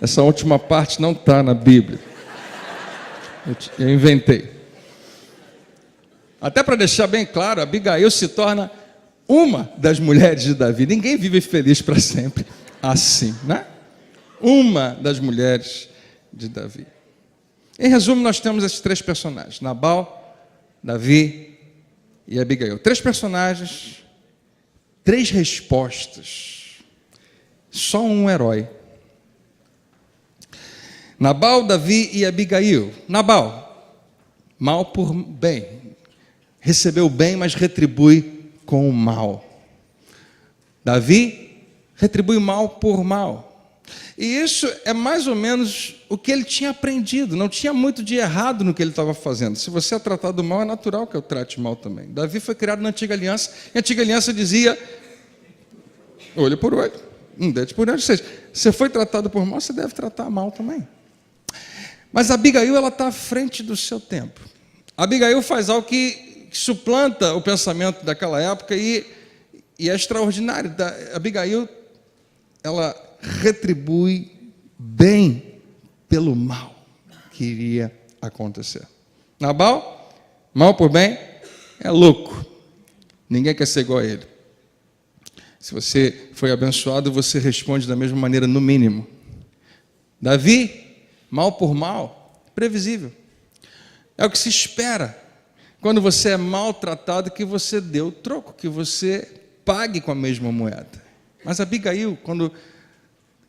Essa última parte não está na Bíblia. Eu inventei. Até para deixar bem claro, Abigail se torna uma das mulheres de Davi. Ninguém vive feliz para sempre assim, né? Uma das mulheres de Davi. Em resumo, nós temos esses 3 personagens: Nabal, Davi e Abigail. 3 personagens, 3 respostas. Só um herói. Nabal, Davi e Abigail. Nabal, mal por bem. Recebeu o bem, mas retribui com o mal. Davi retribui mal por mal. E isso é mais ou menos o que ele tinha aprendido. Não tinha muito de errado no que ele estava fazendo. Se você é tratado mal, é natural que eu trate mal também. Davi foi criado na Antiga Aliança. E a Antiga Aliança dizia: olho por olho, dente por dente. Ou seja, você foi tratado por mal, você deve tratar mal também. Mas Abigail, ela está à frente do seu tempo. Abigail faz algo que suplanta o pensamento daquela época e é extraordinário. Abigail, ela retribui bem pelo mal que iria acontecer. Nabal, mal por bem, é louco. Ninguém quer ser igual a ele. Se você foi abençoado, você responde da mesma maneira, no mínimo. Davi, mal por mal, previsível. É o que se espera quando você é maltratado, que você dê o troco, que você pague com a mesma moeda. Mas Abigail, quando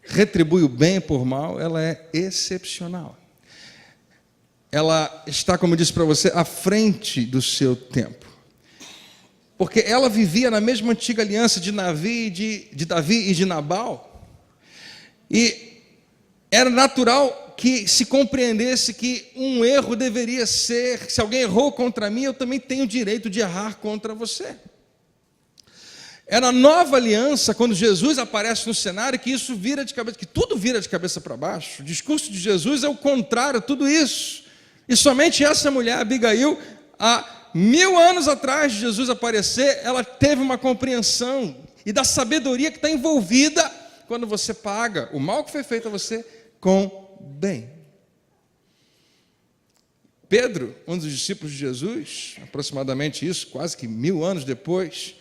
retribui o bem por mal, ela é excepcional. Ela está, como eu disse para você, à frente do seu tempo. Porque ela vivia na mesma antiga aliança de Davi e de Nabal. E era natural que se compreendesse que um erro deveria ser: se alguém errou contra mim, eu também tenho o direito de errar contra você. É na nova aliança, quando Jesus aparece no cenário, que isso vira de cabeça, que tudo vira de cabeça para baixo. O discurso de Jesus é o contrário a tudo isso. E somente essa mulher, Abigail, há 1000 anos atrás de Jesus aparecer, ela teve uma compreensão e da sabedoria que está envolvida quando você paga o mal que foi feito a você com bem. Pedro, um dos discípulos de Jesus, aproximadamente isso, quase que 1000 anos depois,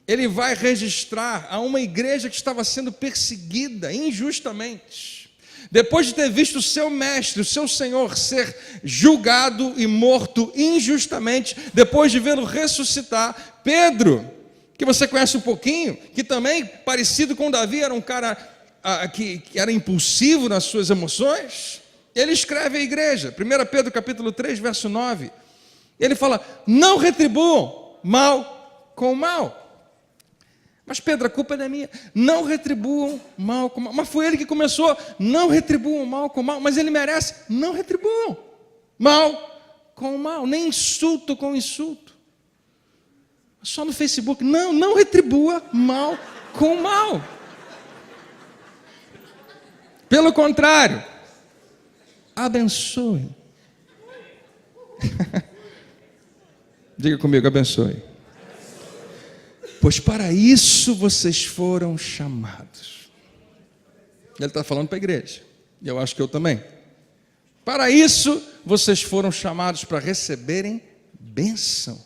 ele vai registrar a uma igreja que estava sendo perseguida injustamente. Depois de ter visto o seu mestre, o seu Senhor, ser julgado e morto injustamente, depois de vê-lo ressuscitar, Pedro, que você conhece um pouquinho, que também, parecido com Davi, era um cara que era impulsivo nas suas emoções, ele escreve à igreja, 1 Pedro capítulo 3, verso 9, ele fala: não retribuam mal com mal. Mas Pedro, a culpa não é minha. Não retribuam mal com mal. Mas foi ele que começou. Não retribuam mal com mal. Mas ele merece. Não retribuam mal com mal. Nem insulto com insulto. Só no Facebook. Não retribua mal com mal. Pelo contrário, abençoe. Diga comigo, abençoe. Pois para isso vocês foram chamados. Ele está falando para a igreja. E eu acho que eu também. Para isso vocês foram chamados, para receberem bênção,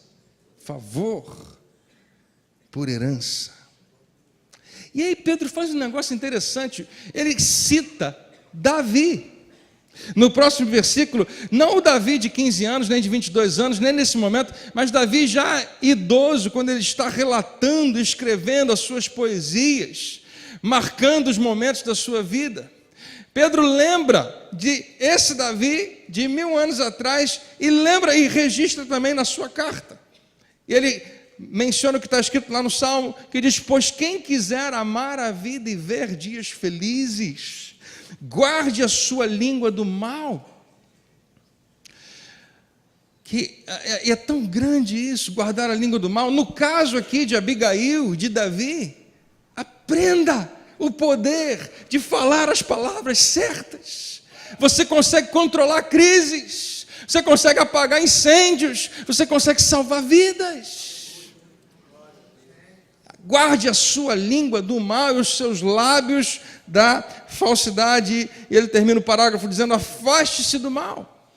favor, por herança. E aí Pedro faz um negócio interessante. Ele cita Davi. No próximo versículo, não o Davi de 15 anos, nem de 22 anos, nem nesse momento, mas Davi já idoso, quando ele está relatando, escrevendo as suas poesias. marcando os momentos da sua vida. Pedro lembra de esse Davi de 1000 anos atrás e lembra e registra também na sua carta. E ele menciona o que está escrito lá no Salmo, que diz: pois quem quiser amar a vida e ver dias felizes, guarde a sua língua do mal. Que é tão grande isso, guardar a língua do mal. No caso aqui de Abigail, de Davi, aprenda o poder de falar as palavras certas. Você consegue controlar crises, você consegue apagar incêndios, você consegue salvar vidas. Guarde a sua língua do mal e os seus lábios da falsidade. E ele termina o parágrafo dizendo: afaste-se do mal,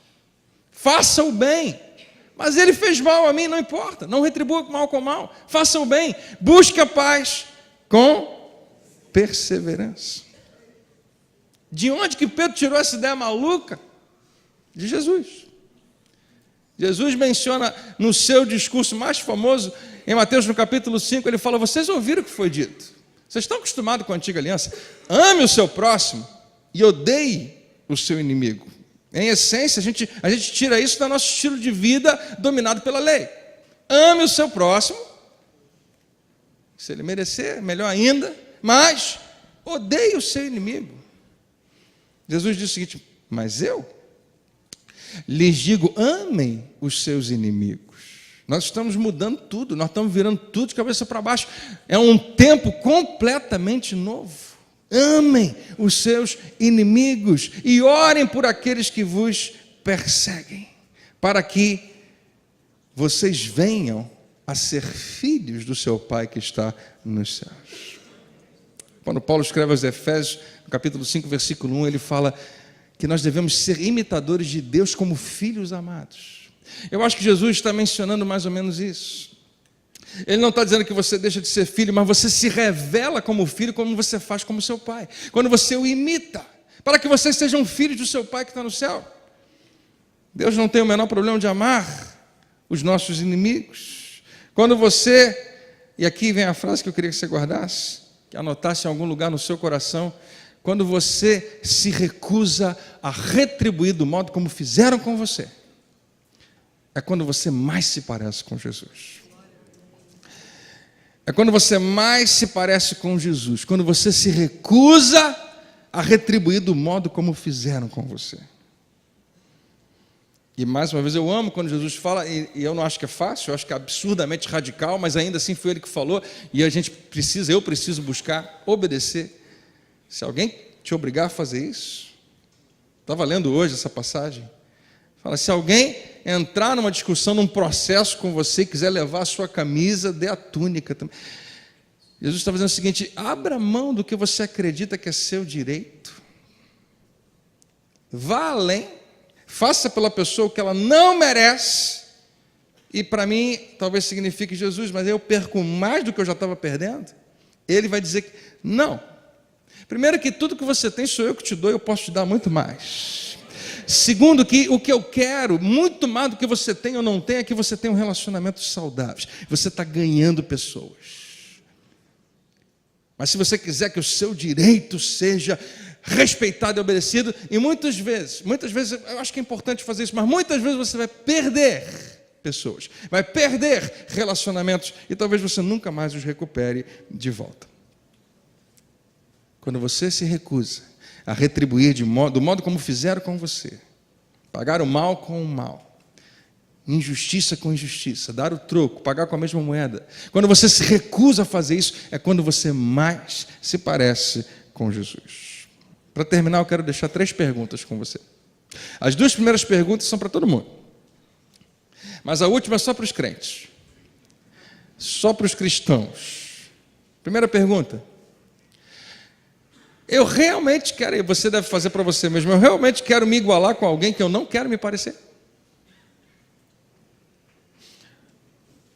faça o bem. Mas ele fez mal a mim, não importa, não retribua mal com mal, faça o bem, busque a paz com perseverança. De onde que Pedro tirou essa ideia maluca? De Jesus. Jesus menciona no seu discurso mais famoso, em Mateus no capítulo 5, ele fala: vocês ouviram o que foi dito, vocês estão acostumados com a antiga aliança, ame o seu próximo e odeie o seu inimigo. Em essência, a gente tira isso do nosso estilo de vida dominado pela lei. Ame o seu próximo, se ele merecer, melhor ainda, mas odeie o seu inimigo. Jesus disse o seguinte: mas eu lhes digo, amem os seus inimigos. Nós estamos mudando tudo, nós estamos virando tudo de cabeça para baixo. É um tempo completamente novo. Amem os seus inimigos e orem por aqueles que vos perseguem, para que vocês venham a ser filhos do seu Pai que está nos céus. Quando Paulo escreve aos Efésios, no capítulo 5, versículo 1, ele fala que nós devemos ser imitadores de Deus como filhos amados. Eu acho que Jesus está mencionando mais ou menos isso. Ele não está dizendo que você deixa de ser filho, mas você se revela como filho, como você faz como seu pai. Quando você o imita, para que vocês sejam filhos do seu pai que está no céu. Deus não tem o menor problema de amar os nossos inimigos. Quando você, e aqui vem a frase que eu queria que você guardasse, que anotasse em algum lugar no seu coração: quando você se recusa a retribuir do modo como fizeram com você, é quando você mais se parece com Jesus. É quando você mais se parece com Jesus, quando você se recusa a retribuir do modo como fizeram com você. E mais uma vez, eu amo quando Jesus fala, e eu não acho que é fácil, eu acho que é absurdamente radical, mas ainda assim foi ele que falou, e eu preciso buscar obedecer. Se alguém te obrigar a fazer isso, estava lendo hoje essa passagem, fala: se alguém entrar numa discussão, num processo com você, e quiser levar a sua camisa, dê a túnica também. Jesus está fazendo o seguinte: abra mão do que você acredita que é seu direito, vá além, faça pela pessoa o que ela não merece, e para mim, talvez signifique: Jesus, mas eu perco mais do que eu já estava perdendo. Ele vai dizer que não. Primeiro, que tudo que você tem sou eu que te dou, e eu posso te dar muito mais. Segundo, que o que eu quero, muito mais do que você tem ou não tem, é que você tenha um relacionamento saudável. Você está ganhando pessoas. Mas se você quiser que o seu direito seja respeitado e obedecido, e muitas vezes, eu acho que é importante fazer isso, mas muitas vezes você vai perder pessoas, vai perder relacionamentos, e talvez você nunca mais os recupere de volta. Quando você se recusa a retribuir do modo como fizeram com você, pagar o mal com o mal, injustiça com injustiça, dar o troco, pagar com a mesma moeda, quando você se recusa a fazer isso, é quando você mais se parece com Jesus. Para terminar, eu quero deixar 3 perguntas com você. As 2 primeiras perguntas são para todo mundo, mas a última é só para os crentes, só para os cristãos. Primeira pergunta: eu realmente quero, e você deve fazer para você mesmo, eu realmente quero me igualar com alguém que eu não quero me parecer?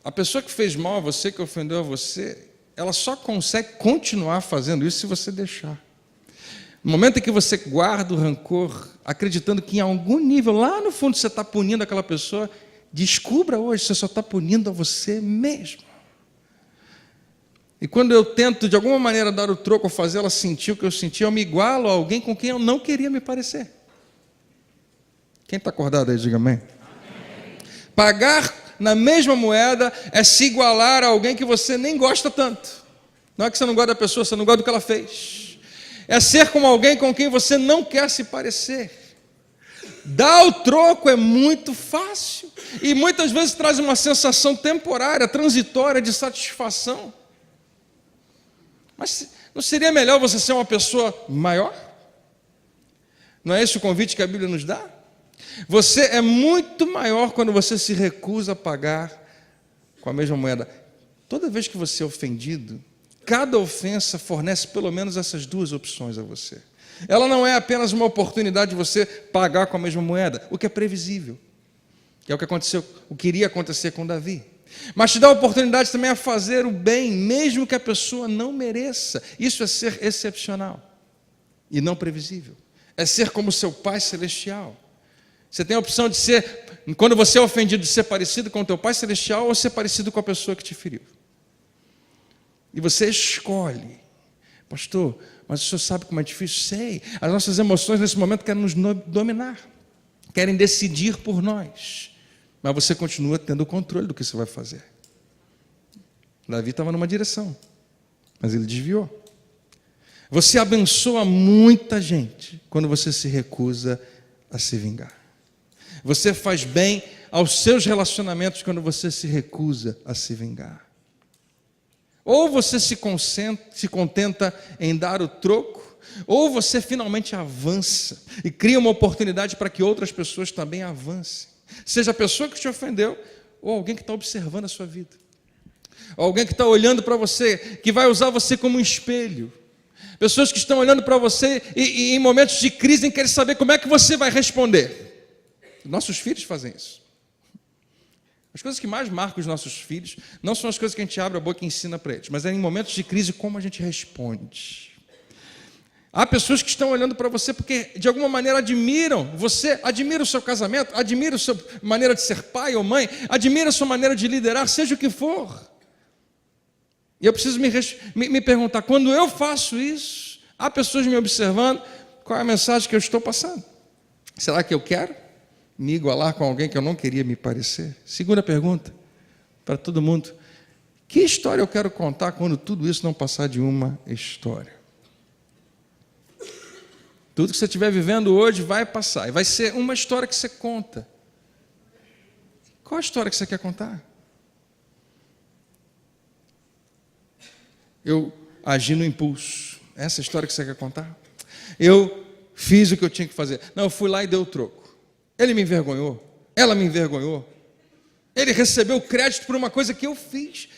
A pessoa que fez mal a você, que ofendeu a você, ela só consegue continuar fazendo isso se você deixar. No momento em que você guarda o rancor, acreditando que em algum nível, lá no fundo, você está punindo aquela pessoa, descubra hoje, você só está punindo a você mesmo. E quando eu tento, de alguma maneira, dar o troco ou fazer ela sentir o que eu senti, eu me igualo a alguém com quem eu não queria me parecer. Quem está acordado aí, diga amém. Amém. Pagar na mesma moeda é se igualar a alguém que você nem gosta tanto. Não é que você não gosta da pessoa, você não gosta do que ela fez. É ser como alguém com quem você não quer se parecer. Dar o troco é muito fácil. E muitas vezes traz uma sensação temporária, transitória de satisfação. Mas não seria melhor você ser uma pessoa maior? Não é esse o convite que a Bíblia nos dá? Você é muito maior quando você se recusa a pagar com a mesma moeda. Toda vez que você é ofendido, cada ofensa fornece pelo menos essas duas opções a você. Ela não é apenas uma oportunidade de você pagar com a mesma moeda, o que é previsível, que é o que iria acontecer com Davi. Mas te dá a oportunidade também a fazer o bem, mesmo que a pessoa não mereça. Isso é ser excepcional e não previsível. É ser como seu Pai Celestial. Você tem a opção de ser, quando você é ofendido, de ser parecido com o teu Pai Celestial ou ser parecido com a pessoa que te feriu. E você escolhe. Pastor, mas o senhor sabe como é difícil? Sei. As nossas emoções nesse momento querem nos dominar, querem decidir por nós. Mas você continua tendo o controle do que você vai fazer. Davi estava numa direção, mas ele desviou. Você abençoa muita gente quando você se recusa a se vingar. Você faz bem aos seus relacionamentos quando você se recusa a se vingar. Ou você se contenta em dar o troco, ou você finalmente avança e cria uma oportunidade para que outras pessoas também avancem. Seja a pessoa que te ofendeu, ou alguém que está observando a sua vida. Ou alguém que está olhando para você, que vai usar você como um espelho. Pessoas que estão olhando para você e em momentos de crise querem saber como é que você vai responder. Nossos filhos fazem isso. As coisas que mais marcam os nossos filhos não são as coisas que a gente abre a boca e ensina para eles, mas é em momentos de crise como a gente responde. Há pessoas que estão olhando para você porque de alguma maneira admiram você, admira o seu casamento, admira a sua maneira de ser pai ou mãe, admira a sua maneira de liderar, seja o que for. E eu preciso me perguntar, quando eu faço isso, há pessoas me observando, qual é a mensagem que eu estou passando? Será que eu quero me igualar com alguém que eu não queria me parecer? Segunda pergunta, para todo mundo: que história eu quero contar quando tudo isso não passar de uma história? Tudo que você estiver vivendo hoje vai passar, e vai ser uma história que você conta. Qual a história que você quer contar? Eu agi no impulso. Essa é a história que você quer contar? Eu fiz o que eu tinha que fazer. Não, eu fui lá e dei o troco. Ele me envergonhou. Ela me envergonhou. Ele recebeu crédito por uma coisa que eu fiz.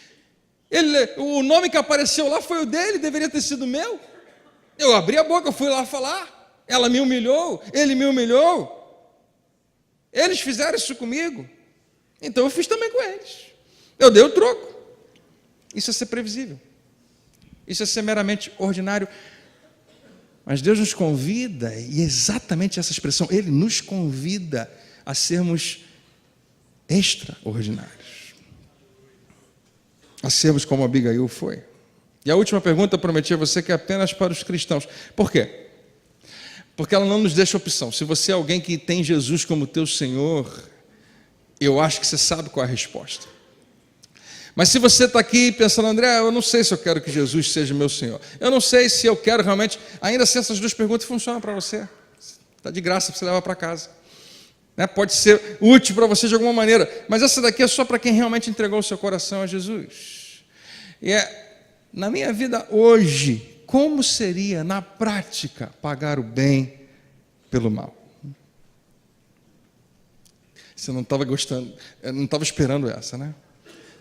O nome que apareceu lá foi o dele, deveria ter sido o meu. Eu abri a boca, eu fui lá falar. Ela me humilhou, ele me humilhou. Eles fizeram isso comigo, então eu fiz também com eles. Eu dei o troco. Isso é ser previsível. Isso é ser meramente ordinário. Mas Deus nos convida, e é exatamente essa expressão, Ele nos convida a sermos extraordinários. A sermos como Abigail foi. E a última pergunta eu prometi a você que é apenas para os cristãos. Por quê? Porque ela não nos deixa opção. Se você é alguém que tem Jesus como teu Senhor, eu acho que você sabe qual é a resposta. Mas se você está aqui pensando, André, eu não sei se eu quero que Jesus seja meu Senhor. Eu não sei se eu quero realmente. Ainda assim, essas duas perguntas funcionam para você. Está de graça para você levar para casa. Pode ser útil para você de alguma maneira. Mas essa daqui é só para quem realmente entregou o seu coração a Jesus. E na minha vida hoje, como seria, na prática, pagar o bem pelo mal? Você não estava gostando, não estava esperando essa, né?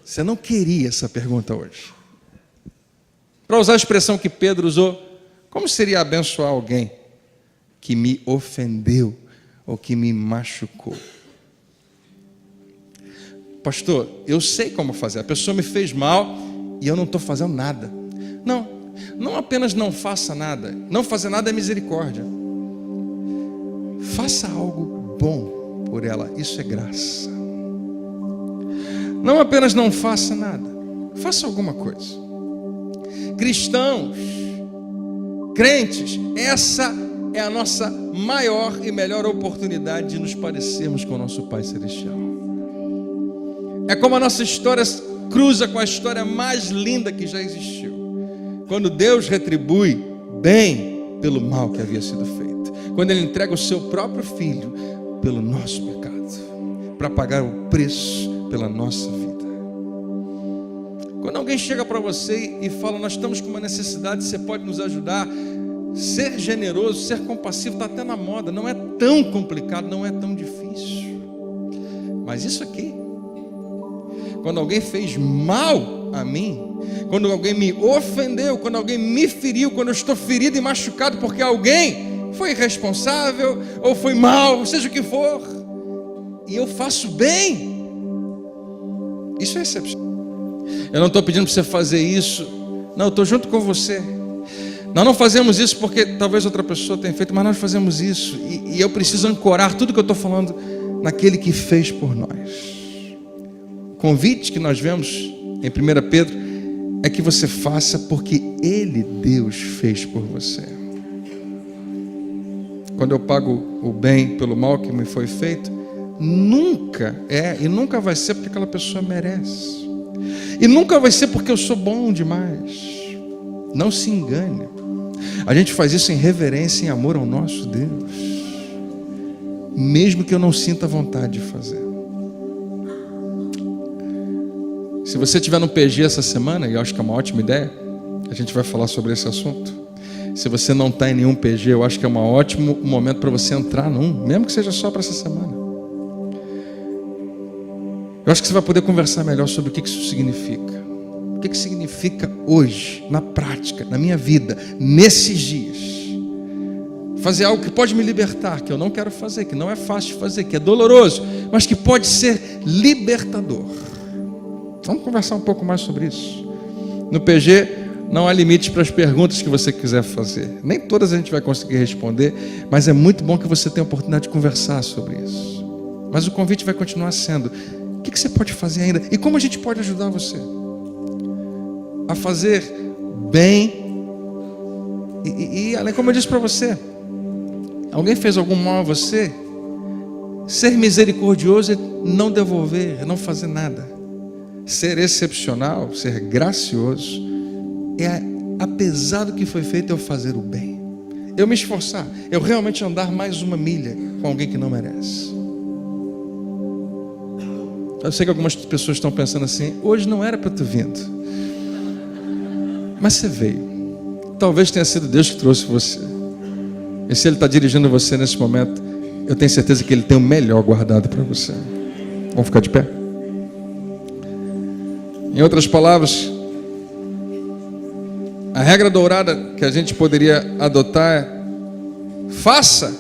Você não queria essa pergunta hoje. Para usar a expressão que Pedro usou, como seria abençoar alguém que me ofendeu ou que me machucou? Pastor, eu sei como fazer. A pessoa me fez mal e eu não estou fazendo nada. Não apenas não faça nada. Não fazer nada é misericórdia. Faça algo bom por ela. Isso é graça. Não apenas não faça nada. Faça alguma coisa. cristãos, crentes, essa é a nossa maior e melhor oportunidade de nos parecermos com o nosso Pai Celestial. É como a nossa história cruza com a história mais linda que já existiu, quando Deus retribui bem pelo mal que havia sido feito, quando Ele entrega o seu próprio Filho pelo nosso pecado, para pagar o preço pela nossa vida. Quando alguém chega para você e fala, nós estamos com uma necessidade, você pode nos ajudar? Ser generoso, ser compassivo está até na moda, não é tão complicado, não é tão difícil. Mas isso aqui, quando alguém fez mal a mim, quando alguém me ofendeu, quando alguém me feriu, quando eu estou ferido e machucado porque alguém foi irresponsável ou foi mal, seja o que for, e eu faço bem, isso é excepcional. Eu não estou pedindo para você fazer isso, não, eu estou junto com você. Nós não fazemos isso porque talvez outra pessoa tenha feito, mas nós fazemos isso, e eu preciso ancorar tudo que eu estou falando naquele que fez por nós. O convite que nós vemos em 1 Pedro é que você faça porque Ele, Deus, fez por você. Quando eu pago o bem pelo mal que me foi feito, nunca é e nunca vai ser porque aquela pessoa merece, e nunca vai ser porque eu sou bom demais. Não se engane. A gente faz isso em reverência, em amor ao nosso Deus, mesmo que eu não sinta vontade de fazer. Se você estiver no PG essa semana, e eu acho que é uma ótima ideia, a gente vai falar sobre esse assunto. Se você não está em nenhum PG, eu acho que é um ótimo momento para você entrar num, mesmo que seja só para essa semana. Eu acho que você vai poder conversar melhor sobre o que isso significa. O que significa hoje, na prática, na minha vida, nesses dias, fazer algo que pode me libertar, que eu não quero fazer, que não é fácil de fazer, que é doloroso, mas que pode ser libertador. Vamos conversar um pouco mais sobre isso. No PG não há limites para as perguntas que você quiser fazer. Nem todas a gente vai conseguir responder, mas é muito bom que você tenha a oportunidade de conversar sobre isso. Mas o convite vai continuar sendo: o que você pode fazer ainda? E como a gente pode ajudar você a fazer bem? E além, como eu disse para você, alguém fez algum mal a você, ser misericordioso é não devolver, é não fazer nada. Ser excepcional, ser gracioso, é, apesar do que foi feito, eu fazer o bem, eu me esforçar, eu realmente andar mais uma milha com alguém que não merece. Eu sei que algumas pessoas estão pensando assim: hoje não era para ter vindo, mas você veio. Talvez tenha sido Deus que trouxe você, e se Ele está dirigindo você nesse momento, eu tenho certeza que Ele tem o melhor guardado para você. Vamos ficar de pé? Em outras palavras, a regra dourada que a gente poderia adotar é: faça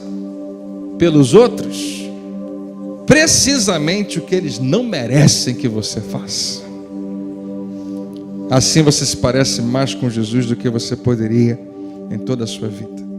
pelos outros precisamente o que eles não merecem que você faça. Assim você se parece mais com Jesus do que você poderia em toda a sua vida.